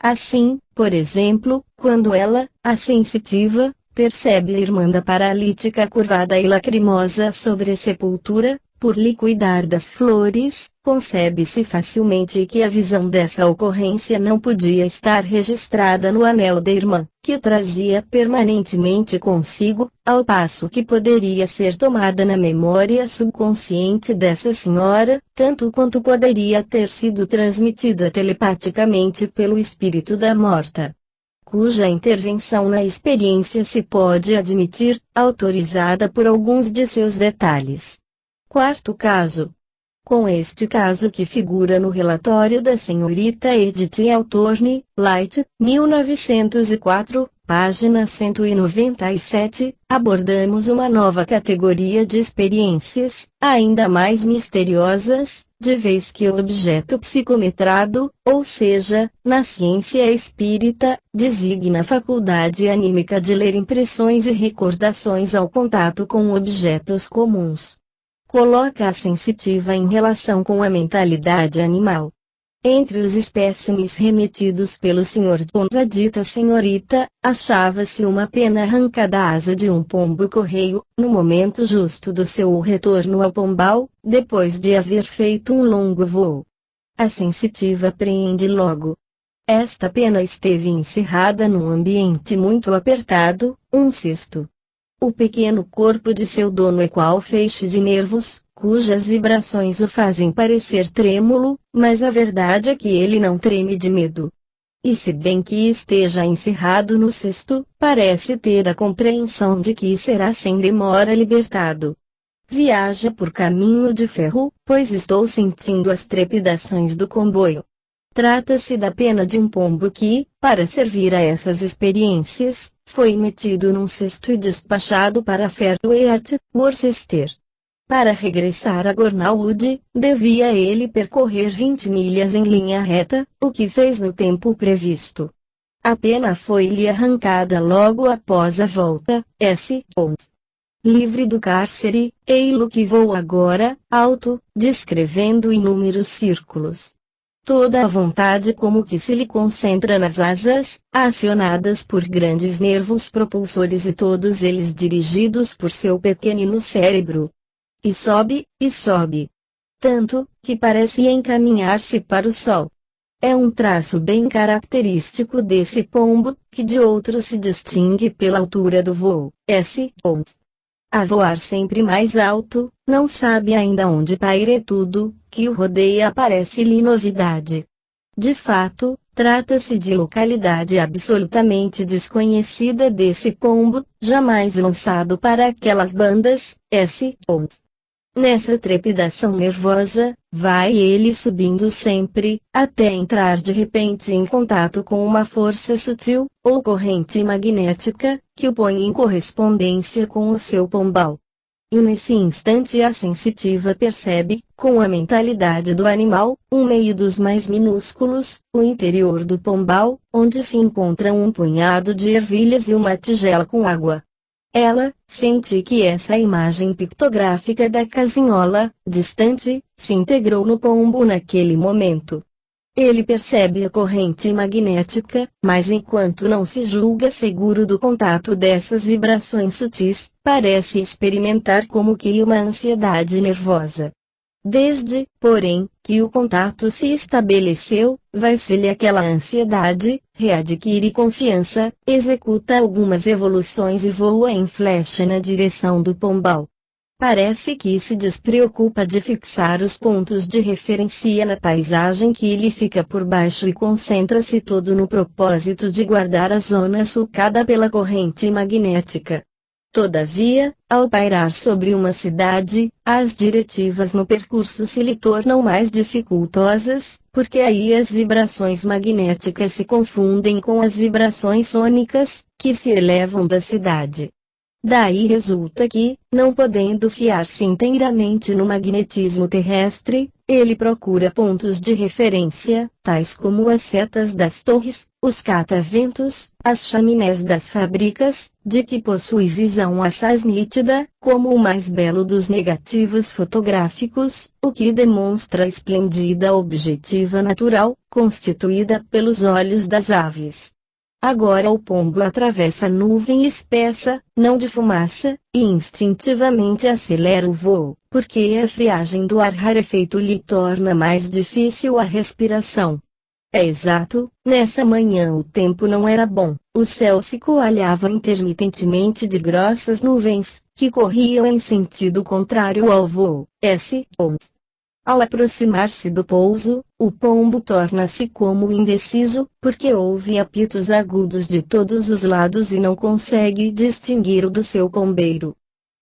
Assim, por exemplo, quando ela, a sensitiva, percebe a irmã da paralítica curvada e lacrimosa sobre a sepultura, por lhe cuidar das flores, concebe-se facilmente que a visão dessa ocorrência não podia estar registrada no anel da irmã, que trazia permanentemente consigo, ao passo que poderia ser tomada na memória subconsciente dessa senhora, tanto quanto poderia ter sido transmitida telepaticamente pelo espírito da morta, cuja intervenção na experiência se pode admitir, autorizada por alguns de seus detalhes. Quarto caso. Com este caso que figura no relatório da senhorita Edith Altorne, Light, 1904, página 197, abordamos uma nova categoria de experiências, ainda mais misteriosas, de vez que o objeto psicometrado, ou seja, na ciência espírita, designa a faculdade anímica de ler impressões e recordações ao contato com objetos comuns. Coloca a sensitiva em relação com a mentalidade animal. Entre os espécimes remetidos pelo Sr. John a dita senhorita, achava-se uma pena arrancada à asa de um pombo-correio, no momento justo do seu retorno ao pombal, depois de haver feito um longo voo. A sensitiva apreende logo Esta pena esteve encerrada num ambiente muito apertado, um cesto. O pequeno corpo de seu dono é qual feixe de nervos, cujas vibrações o fazem parecer trêmulo, mas a verdade é que ele não treme de medo. E se bem que esteja encerrado no cesto, parece ter a compreensão de que será sem demora libertado. Viaja por caminho de ferro, pois estou sentindo as trepidações do comboio. Trata-se da pena de um pombo que, para servir a essas experiências, foi metido num cesto e despachado para Fairweat, Worcester. Para regressar a Gornalwood, devia ele percorrer 20 milhas em linha reta, o que fez no tempo previsto. A pena foi-lhe arrancada logo após a volta, livre do cárcere, ei-lo que voa agora, alto, descrevendo inúmeros círculos. Toda a vontade como que se lhe concentra nas asas, acionadas por grandes nervos propulsores e todos eles dirigidos por seu pequenino cérebro. E sobe, tanto, que parece encaminhar-se para o sol. É um traço bem característico desse pombo, que de outros se distingue pela altura do voo, a voar sempre mais alto, não sabe ainda onde paira tudo, que o rodeia parece-lhe novidade. De fato, trata-se de localidade absolutamente desconhecida desse pombo, jamais lançado para aquelas bandas, Nessa trepidação nervosa, vai ele subindo sempre, até entrar de repente em contato com uma força sutil, ou corrente magnética, que o põe em correspondência com o seu pombal. E nesse instante a sensitiva percebe, com a mentalidade do animal, um meio dos mais minúsculos, o interior do pombal, onde se encontram um punhado de ervilhas e uma tigela com água. Ela sente que essa imagem pictográfica da casinhola, distante, se integrou no pombo naquele momento. Ele percebe a corrente magnética, mas enquanto não se julga seguro do contato dessas vibrações sutis, parece experimentar como que uma ansiedade nervosa. Desde, porém, que o contato se estabeleceu, vai-se-lhe aquela ansiedade, readquire confiança, executa algumas evoluções e voa em flecha na direção do pombal. Parece que se despreocupa de fixar os pontos de referência na paisagem que lhe fica por baixo e concentra-se todo no propósito de guardar a zona sulcada pela corrente magnética. Todavia, ao pairar sobre uma cidade, as diretivas no percurso se lhe tornam mais dificultosas, porque aí as vibrações magnéticas se confundem com as vibrações sônicas, que se elevam da cidade. Daí resulta que, não podendo fiar-se inteiramente no magnetismo terrestre, ele procura pontos de referência, tais como as setas das torres, os cataventos, as chaminés das fábricas, de que possui visão assaz nítida, como o mais belo dos negativos fotográficos, o que demonstra a esplendida objetiva natural, constituída pelos olhos das aves. Agora o pombo atravessa a nuvem espessa, não de fumaça, e instintivamente acelera o voo, porque a friagem do ar rarefeito lhe torna mais difícil a respiração. É exato, nessa manhã o tempo não era bom, o céu se coalhava intermitentemente de grossas nuvens, que corriam em sentido contrário ao voo, Ao aproximar-se do pouso, o pombo torna-se como indeciso, porque ouve apitos agudos de todos os lados e não consegue distinguir o do seu pombeiro.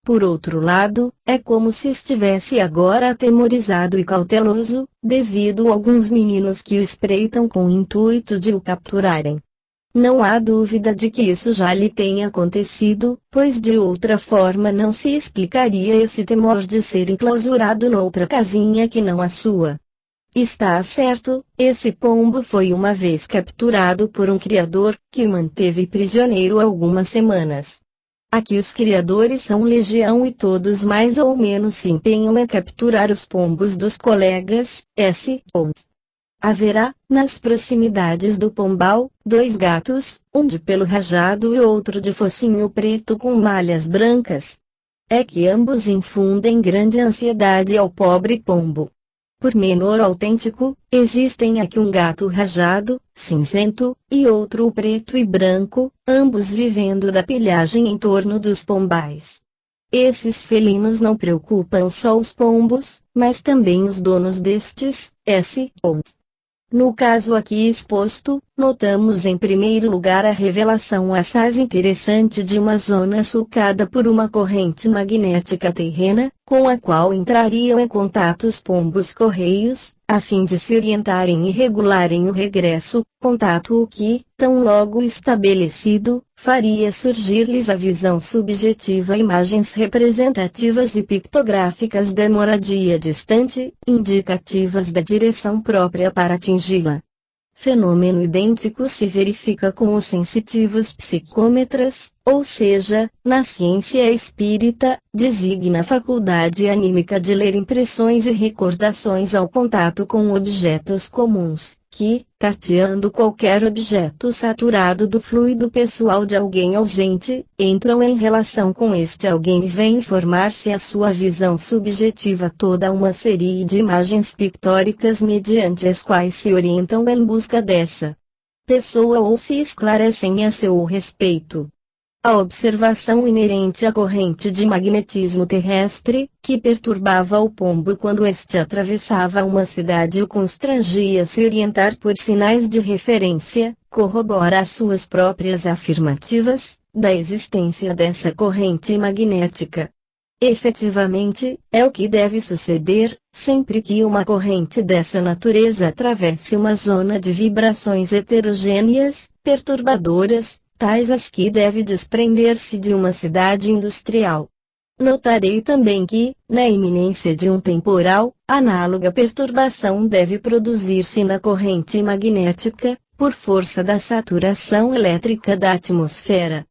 Por outro lado, é como se estivesse agora atemorizado e cauteloso, devido a alguns meninos que o espreitam com o intuito de o capturarem. Não há dúvida de que isso já lhe tenha acontecido, pois de outra forma não se explicaria esse temor de ser enclausurado noutra casinha que não a sua. Está certo, esse pombo foi uma vez capturado por um criador, que o manteve prisioneiro algumas semanas. Aqui os criadores são legião e todos mais ou menos se empenham em capturar os pombos dos colegas, Haverá, nas proximidades do pombal, 2 gatos, um de pelo rajado e outro de focinho preto com malhas brancas. É que ambos infundem grande ansiedade ao pobre pombo. Por menor autêntico, existem aqui um gato rajado, cinzento, e outro preto e branco, ambos vivendo da pilhagem em torno dos pombais. Esses felinos não preocupam só os pombos, mas também os donos destes, ou. No caso aqui exposto, notamos em primeiro lugar a revelação assaz interessante de uma zona sulcada por uma corrente magnética terrena, com a qual entrariam em contato os pombos-correios, a fim de se orientarem e regularem o regresso, contato o que, tão logo estabelecido, faria surgir-lhes a visão subjetiva, imagens representativas e pictográficas da moradia distante, indicativas da direção própria para atingi-la. Fenômeno idêntico se verifica com os sensitivos psicômetras, ou seja, na ciência espírita, designa a faculdade anímica de ler impressões e recordações ao contato com objetos comuns, que, tateando qualquer objeto saturado do fluido pessoal de alguém ausente, entram em relação com este alguém e vêm formar-se a sua visão subjetiva toda uma série de imagens pictóricas mediante as quais se orientam em busca dessa pessoa ou se esclarecem a seu respeito. A observação inerente à corrente de magnetismo terrestre, que perturbava o pombo quando este atravessava uma cidade e o constrangia a se orientar por sinais de referência, corrobora as suas próprias afirmativas, da existência dessa corrente magnética. Efetivamente, é o que deve suceder, sempre que uma corrente dessa natureza atravesse uma zona de vibrações heterogêneas, perturbadoras, tais as que deve desprender-se de uma cidade industrial. Notarei também que, na iminência de um temporal, análoga perturbação deve produzir-se na corrente magnética, por força da saturação elétrica da atmosfera.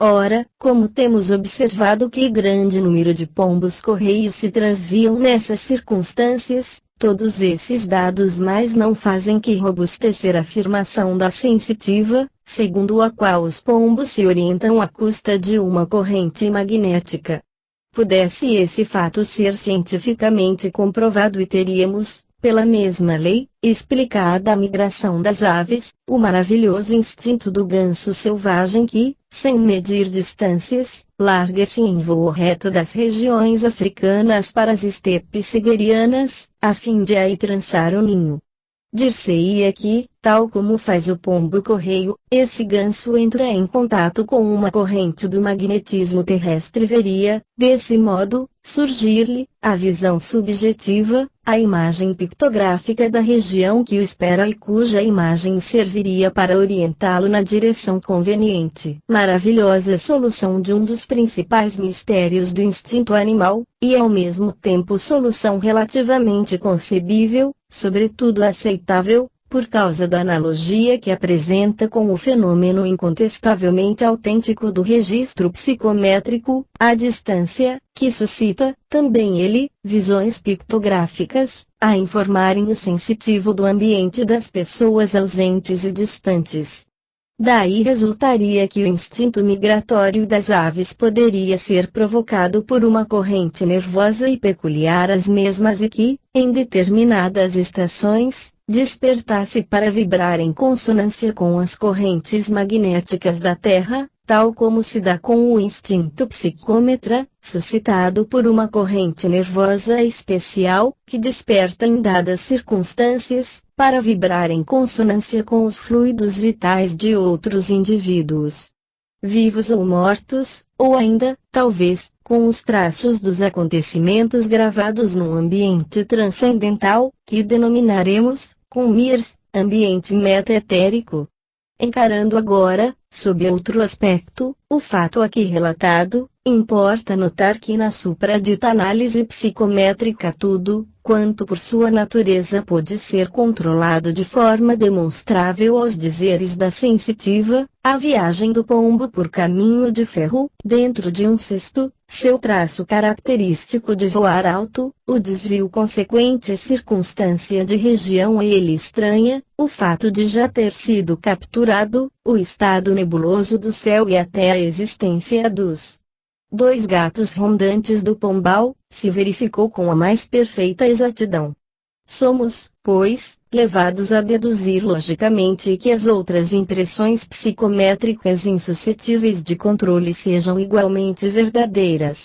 Ora, como temos observado que grande número de pombos-correios se transviam nessas circunstâncias, todos esses dados mais não fazem que robustecer a afirmação da sensitiva, segundo a qual os pombos se orientam à custa de uma corrente magnética. Pudesse esse fato ser cientificamente comprovado e teríamos, pela mesma lei, explicada a migração das aves, o maravilhoso instinto do ganso selvagem que, sem medir distâncias, larga-se em voo reto das regiões africanas para as estepes siberianas, a fim de aí trançar o ninho. Dir-se-ia que, tal como faz o pombo-correio, esse ganso entra em contato com uma corrente do magnetismo terrestre e veria, desse modo, surgir-lhe, a visão subjetiva, a imagem pictográfica da região que o espera e cuja imagem serviria para orientá-lo na direção conveniente. Maravilhosa solução de um dos principais mistérios do instinto animal, e ao mesmo tempo solução relativamente concebível, sobretudo aceitável, por causa da analogia que apresenta com o fenômeno incontestavelmente autêntico do registro psicométrico, à distância, que suscita, também ele, visões pictográficas, a informarem o sensitivo do ambiente das pessoas ausentes e distantes. Daí resultaria que o instinto migratório das aves poderia ser provocado por uma corrente nervosa e peculiar às mesmas e que, em determinadas estações, despertasse para vibrar em consonância com as correntes magnéticas da Terra, tal como se dá com o instinto psicômetra, suscitado por uma corrente nervosa especial, que desperta em dadas circunstâncias, para vibrar em consonância com os fluidos vitais de outros indivíduos, vivos ou mortos, ou ainda, talvez, com os traços dos acontecimentos gravados num ambiente transcendental, que denominaremos, com MIRS, ambiente meta-etérico. Encarando agora, sob outro aspecto, o fato aqui relatado, importa notar que na supradita análise psicométrica tudo, quanto por sua natureza pode ser controlado de forma demonstrável aos dizeres da sensitiva, a viagem do pombo por caminho de ferro, dentro de um cesto, seu traço característico de voar alto, o desvio consequente à circunstância de região a ele estranha, o fato de já ter sido capturado, o estado nebuloso do céu e até a existência dos dois gatos rondantes do pombal, se verificou com a mais perfeita exatidão. Somos, pois, levados a deduzir logicamente que as outras impressões psicométricas insuscetíveis de controle sejam igualmente verdadeiras.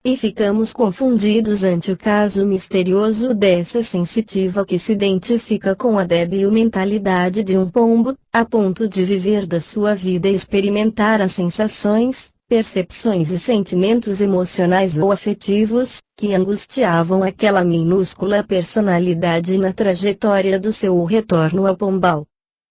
E ficamos confundidos ante o caso misterioso dessa sensitiva que se identifica com a débil mentalidade de um pombo, a ponto de viver da sua vida e experimentar as sensações, percepções e sentimentos emocionais ou afetivos, que angustiavam aquela minúscula personalidade na trajetória do seu retorno ao pombal.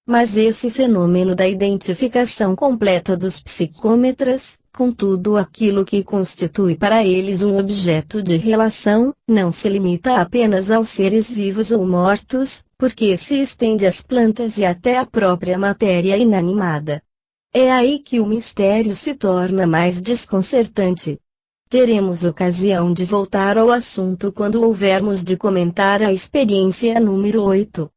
Mas esse fenômeno da identificação completa dos psicômetras, com tudo aquilo que constitui para eles um objeto de relação, não se limita apenas aos seres vivos ou mortos, porque se estende às plantas e até à própria matéria inanimada. É aí que o mistério se torna mais desconcertante. Teremos ocasião de voltar ao assunto quando houvermos de comentar a experiência número 8.